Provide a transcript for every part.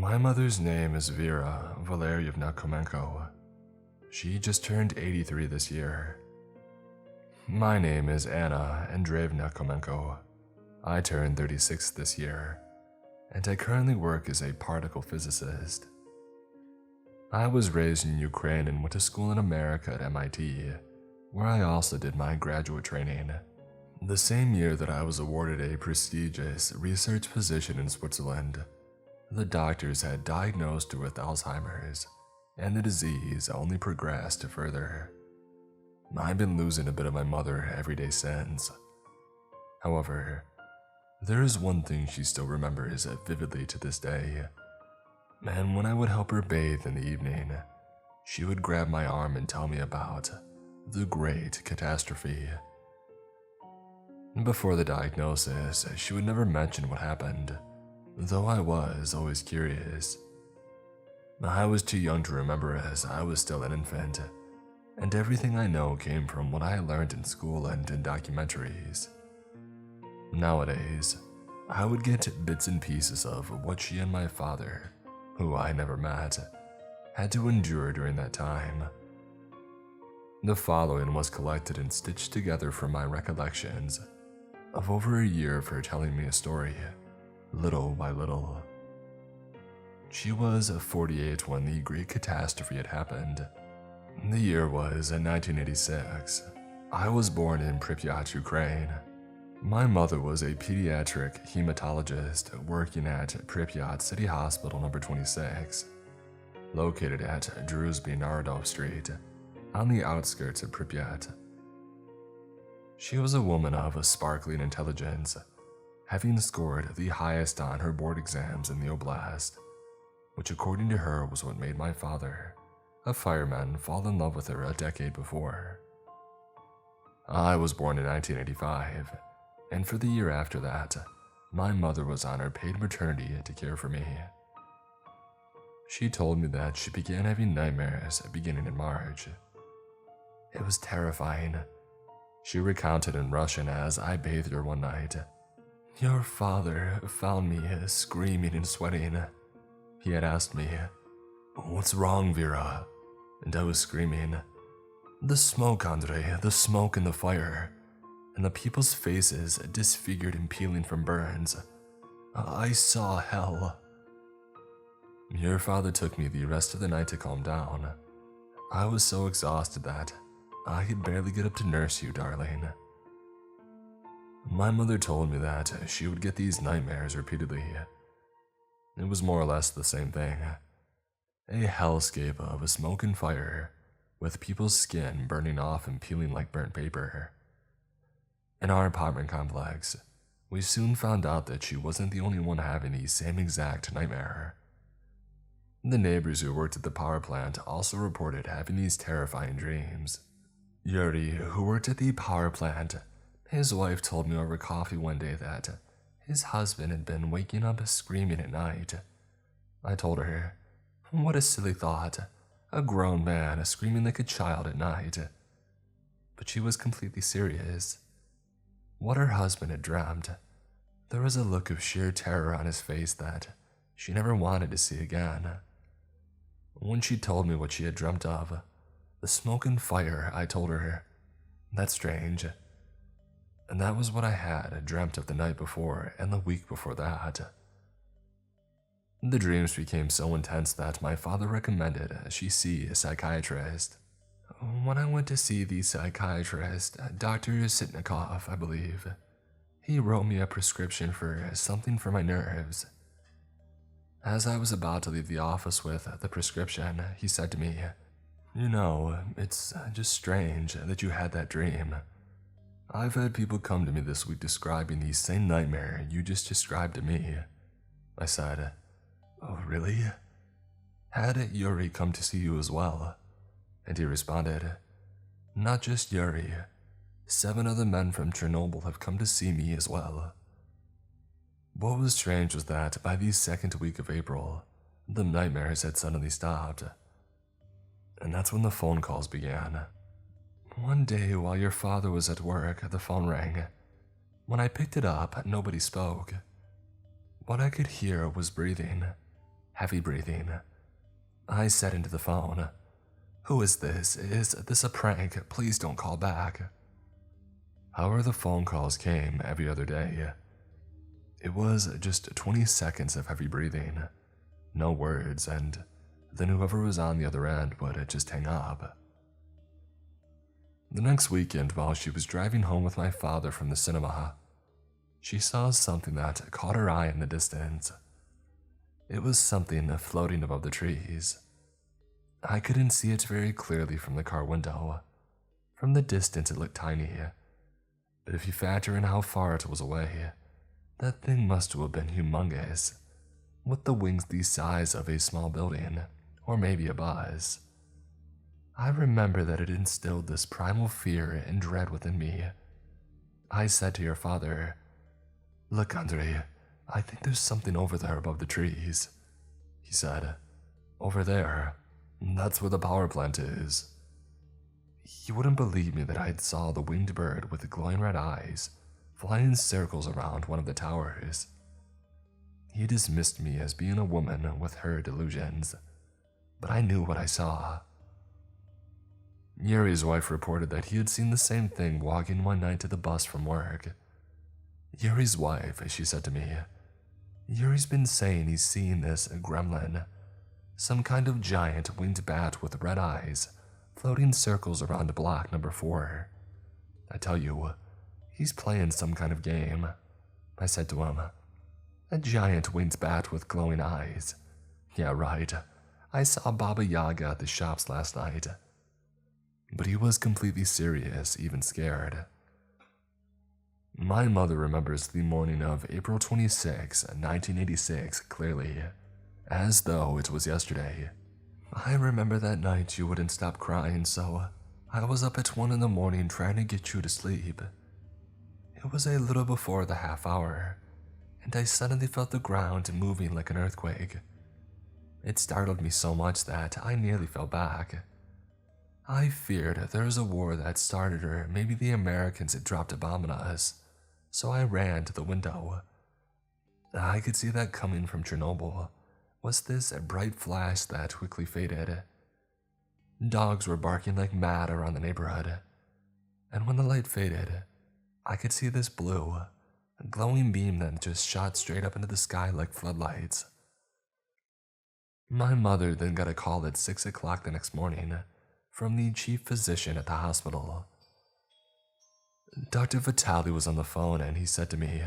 My mother's name is Vera Valerievna Komenko. She just turned 83 this year. My name is Anna Andreevna Komenko. I turned 36 this year, and I currently work as a particle physicist. I was raised in Ukraine and went to school in America at MIT, where I also did my graduate training. The same year that I was awarded a prestigious research position in Switzerland, the doctors had diagnosed her with Alzheimer's, and the disease only progressed further. I've been losing a bit of my mother every day since. However, there is one thing she still remembers vividly to this day. And when I would help her bathe in the evening, she would grab my arm and tell me about the great catastrophe. Before the diagnosis, she would never mention what happened, though I was always curious. I was too young to remember as I was still an infant, and everything I know came from what I learned in school and in documentaries. Nowadays, I would get bits and pieces of what she and my father, who I never met, had to endure during that time. The following was collected and stitched together from my recollections of over a year of her telling me a story, little by little. She was 48 when the Great Catastrophe had happened. The year was 1986. I was born in Pripyat, Ukraine. My mother was a pediatric hematologist working at Pripyat City Hospital number 26, located at Druzhby Narodov Street, on the outskirts of Pripyat. She was a woman of a sparkling intelligence, having scored the highest on her board exams in the oblast, which according to her was what made my father, a fireman, fall in love with her a decade before. I was born in 1985, and for the year after that, my mother was on her paid maternity to care for me. She told me that she began having nightmares beginning in March. It was terrifying. She recounted in Russian as I bathed her one night. "Your father found me screaming and sweating. He had asked me, 'What's wrong, Vera?' And I was screaming, 'The smoke, Andre, the smoke and the fire,' and the people's faces disfigured and peeling from burns. I saw hell." Your father took me the rest of the night to calm down. I was so exhausted that I could barely get up to nurse you, darling. My mother told me that she would get these nightmares repeatedly. It was more or less the same thing. A hellscape of smoke and fire, with people's skin burning off and peeling like burnt paper. In our apartment complex, we soon found out that she wasn't the only one having the same exact nightmare. The neighbors who worked at the power plant also reported having these terrifying dreams. Yuri, who worked at the power plant, his wife told me over coffee one day that his husband had been waking up screaming at night. I told her, what a silly thought, a grown man screaming like a child at night. But she was completely serious. What her husband had dreamt, there was a look of sheer terror on his face that she never wanted to see again. When she told me what she had dreamt of, the smoke and fire, I told her, "That's strange." And that was what I had dreamt of the night before and the week before that. The dreams became so intense that my father recommended she see a psychiatrist. When I went to see the psychiatrist, Dr. Sitnikov, I believe, he wrote me a prescription for something for my nerves. As I was about to leave the office with the prescription, he said to me, "You know, it's just strange that you had that dream. I've had people come to me this week describing the same nightmare you just described to me." I said, "Oh, really? Had Yuri come to see you as well?" And he responded, "Not just Yuri. 7 other men from Chernobyl have come to see me as well." What was strange was that by the second week of April, the nightmares had suddenly stopped. And that's when the phone calls began. One day while your father was at work, the phone rang. When I picked it up, nobody spoke. What I could hear was breathing. heavy breathing. I said into the phone, "Who is this? Is this a prank? Please don't call back." However, the phone calls came every other day. It was just 20 seconds of heavy breathing, no words, and then whoever was on the other end would just hang up. The next weekend, while she was driving home with my father from the cinema, she saw something that caught her eye in the distance. It was something floating above the trees. I couldn't see it very clearly from the car window. From the distance it looked tiny, but if you factor in how far it was away, that thing must have been humongous, with the wings the size of a small building, or maybe a bus. I remember that it instilled this primal fear and dread within me. I said to your father, "Look, Andre, I think there's something over there above the trees." He said, "Over there? That's where the power plant is." He wouldn't believe me that I saw the winged bird with the glowing red eyes flying in circles around one of the towers. He dismissed me as being a woman with her delusions, but I knew what I saw. Yuri's wife reported that he had seen the same thing walking one night to the bus from work. Yuri's wife, she said to me, "Yuri's been saying he's seen this gremlin, some kind of giant winged bat with red eyes, floating circles around block number 4. I tell you, he's playing some kind of game." I said to him, "A giant winged bat with glowing eyes? Yeah, right. I saw Baba Yaga at the shops last night." But he was completely serious, even scared. My mother remembers the morning of April 26, 1986 clearly, as though it was yesterday. I remember that night you wouldn't stop crying, so I was up at 1 in the morning trying to get you to sleep. It was a little before the half hour, and I suddenly felt the ground moving like an earthquake. It startled me so much that I nearly fell back. I feared there was a war that started, or maybe the Americans had dropped a bomb on us, so I ran to the window. I could see that coming from Chernobyl was this bright flash that quickly faded. Dogs were barking like mad around the neighborhood, and when the light faded, I could see this blue, glowing beam that just shot straight up into the sky like floodlights. My mother then got a call at 6 o'clock the next morning from the chief physician at the hospital. Dr. Vitali was on the phone and he said to me,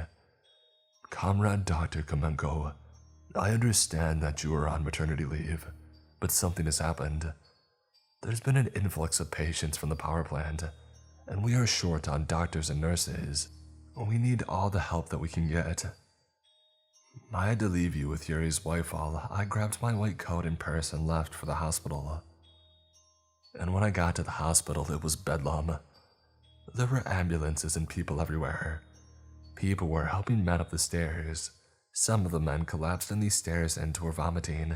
"Comrade Dr. Kamenko, I understand that you are on maternity leave, but something has happened. There's been an influx of patients from the power plant, and we are short on doctors and nurses. We need all the help that we can get." I had to leave you with Yuri's wife while I grabbed my white coat and purse and left for the hospital. And when I got to the hospital, it was bedlam. There were ambulances and people everywhere. People were helping men up the stairs. Some of the men collapsed on these stairs and were vomiting.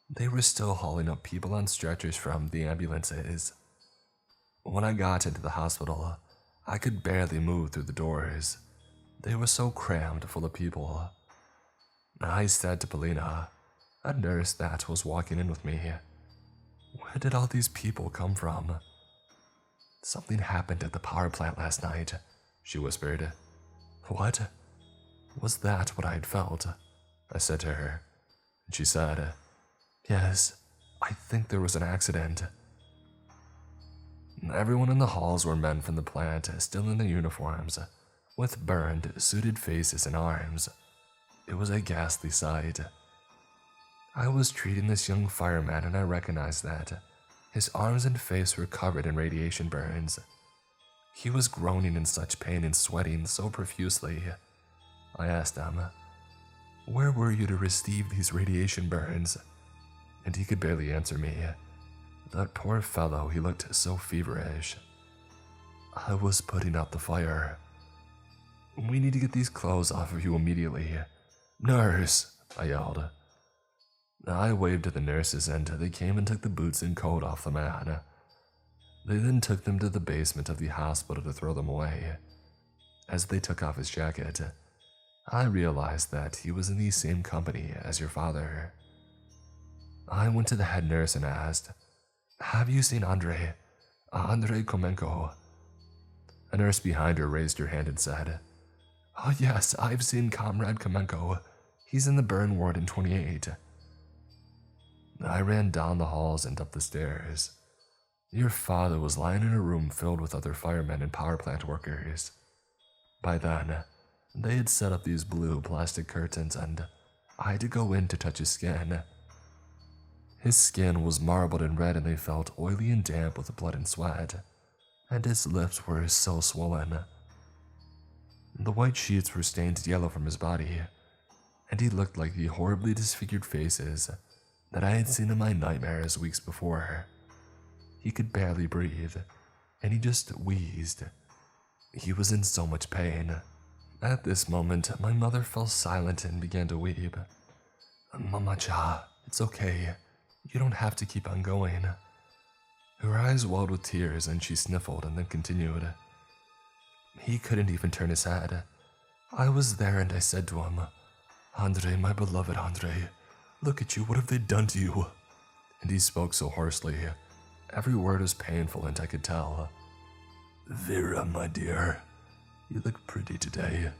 They were still hauling up people on stretchers from the ambulances. When I got into the hospital, I could barely move through the doors. They were so crammed full of people. I said to Polina, a nurse that was walking in with me, "Where did all these people come from?" "Something happened at the power plant last night," she whispered. "What?" "Was that what I had felt?" I said to her. And she said, "Yes, I think there was an accident." Everyone in the halls were men from the plant, still in their uniforms, with burned, sooted faces and arms. It was a ghastly sight. I was treating this young fireman and I recognized that his arms and face were covered in radiation burns. He was groaning in such pain and sweating so profusely. I asked him, "Where were you to receive these radiation burns?" And he could barely answer me. That poor fellow, he looked so feverish. "I was putting out the fire." "We need to get these clothes off of you immediately." "Nurse!" I yelled. I waved to the nurses and they came and took the boots and coat off the man. They then took them to the basement of the hospital to throw them away. As they took off his jacket, I realized that he was in the same company as your father. I went to the head nurse and asked, "Have you seen Andrei Komenko?" A nurse behind her raised her hand and said, "Oh yes, I've seen Comrade Komenko. He's in the burn ward in 28. I ran down the halls and up the stairs. Your father was lying in a room filled with other firemen and power plant workers. By then, they had set up these blue plastic curtains and I had to go in to touch his skin. His skin was marbled and red and they felt oily and damp with blood and sweat, and his lips were so swollen. The white sheets were stained yellow from his body, and he looked like the horribly disfigured faces that I had seen in my nightmares weeks before. He could barely breathe, and he just wheezed. He was in so much pain. At this moment, my mother fell silent and began to weep. "Mama-cha, it's okay. You don't have to keep on going." Her eyes welled with tears and she sniffled and then continued. "He couldn't even turn his head. I was there and I said to him, 'Andrei, my beloved Andrei, look at you, what have they done to you?' And he spoke so hoarsely. Every word was painful and I could tell. 'Vera, my dear, you look pretty today.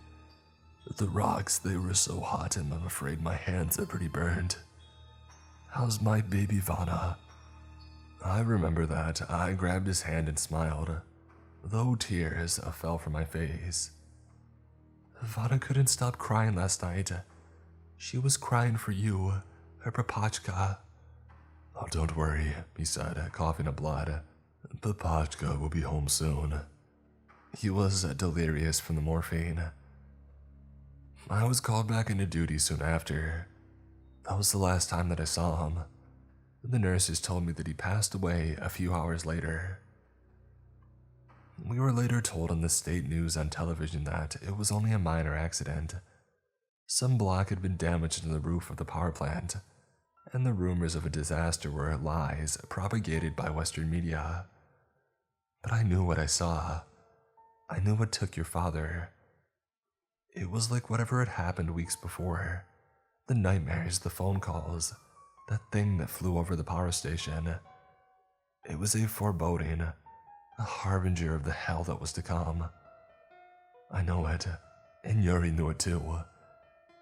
The rocks, they were so hot and I'm afraid my hands are pretty burned. How's my baby Vana?' I remember that. I grabbed his hand and smiled, though tears fell from my face. Vana couldn't stop crying last night. She was crying for you, her Papachka." "Oh, don't worry," he said, coughing up blood. "Papachka will be home soon." He was delirious from the morphine. I was called back into duty soon after. That was the last time that I saw him. The nurses told me that he passed away a few hours later. We were later told on the state news on television that it was only a minor accident. Some block had been damaged in the roof of the power plant, and the rumors of a disaster were lies propagated by Western media. But I knew what I saw. I knew what took your father. It was like whatever had happened weeks before. The nightmares, the phone calls, that thing that flew over the power station. It was a foreboding, a harbinger of the hell that was to come. I know it, and Yuri knew it too.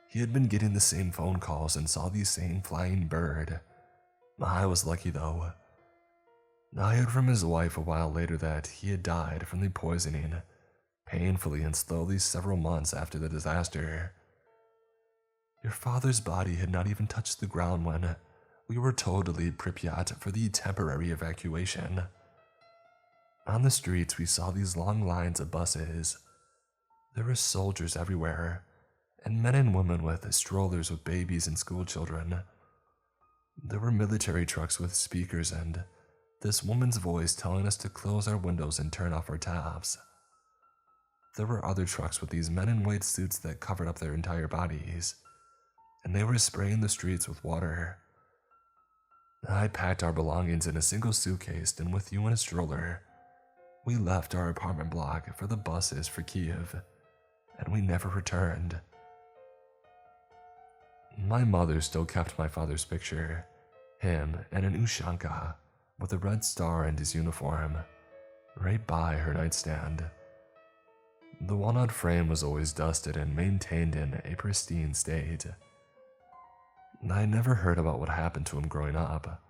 He had been getting the same phone calls and saw the same flying bird. I was lucky though. I heard from his wife a while later that he had died from the poisoning, painfully and slowly several months after the disaster. Your father's body had not even touched the ground when we were told to leave Pripyat for the temporary evacuation. On the streets, we saw these long lines of buses. There were soldiers everywhere, and men and women with strollers with babies and school children. There were military trucks with speakers and this woman's voice telling us to close our windows and turn off our taps. There were other trucks with these men in white suits that covered up their entire bodies, and they were spraying the streets with water. I packed our belongings in a single suitcase, and with you in a stroller, we left our apartment block for the buses for Kiev, and we never returned. My mother still kept my father's picture, him and an Ushanka with a red star and his uniform, right by her nightstand. The walnut frame was always dusted and maintained in a pristine state. I never heard about what happened to him growing up,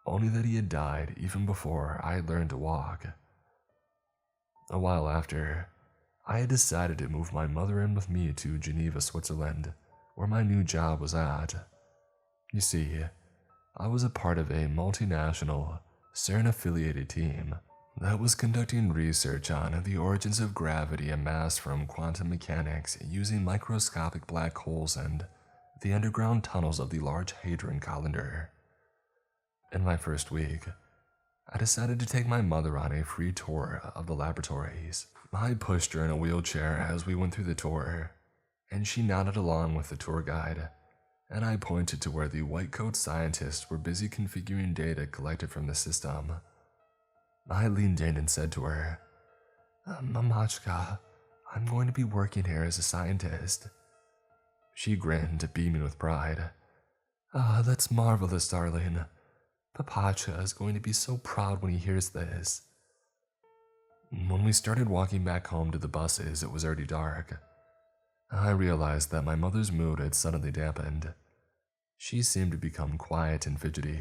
only that he had died even before I had learned to walk. A while after, I had decided to move my mother in with me to Geneva, Switzerland, where my new job was at. You see, I was a part of a multinational, CERN-affiliated team that was conducting research on the origins of gravity and mass from quantum mechanics using microscopic black holes and the underground tunnels of the Large Hadron Collider. In my first week, I decided to take my mother on a free tour of the laboratories. I pushed her in a wheelchair as we went through the tour, and she nodded along with the tour guide, and I pointed to where the white coat scientists were busy configuring data collected from the system. I leaned in and said to her, "Mamachka, I'm going to be working here as a scientist." She grinned, beaming with pride. Ah, that's marvelous, darling. Papacha is going to be so proud when he hears this. When we started walking back home to the buses, it was already dark. I realized that my mother's mood had suddenly dampened. She seemed to become quiet and fidgety,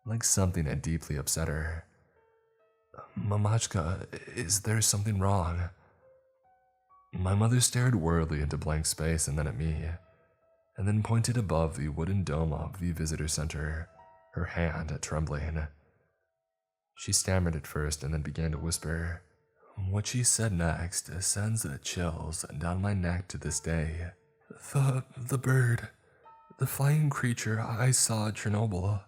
like something had deeply upset her. Mamachka, is there something wrong? My mother stared worriedly into blank space and then at me, and then pointed above the wooden dome of the visitor center, her hand trembling. She stammered at first and then began to whisper. What she said next sends the chills down my neck to this day. The bird, the flying creature I saw at Chernobyl.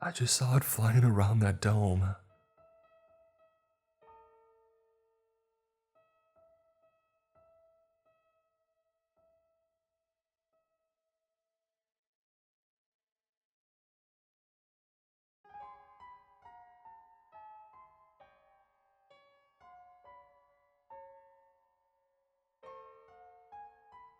I just saw it flying around that dome.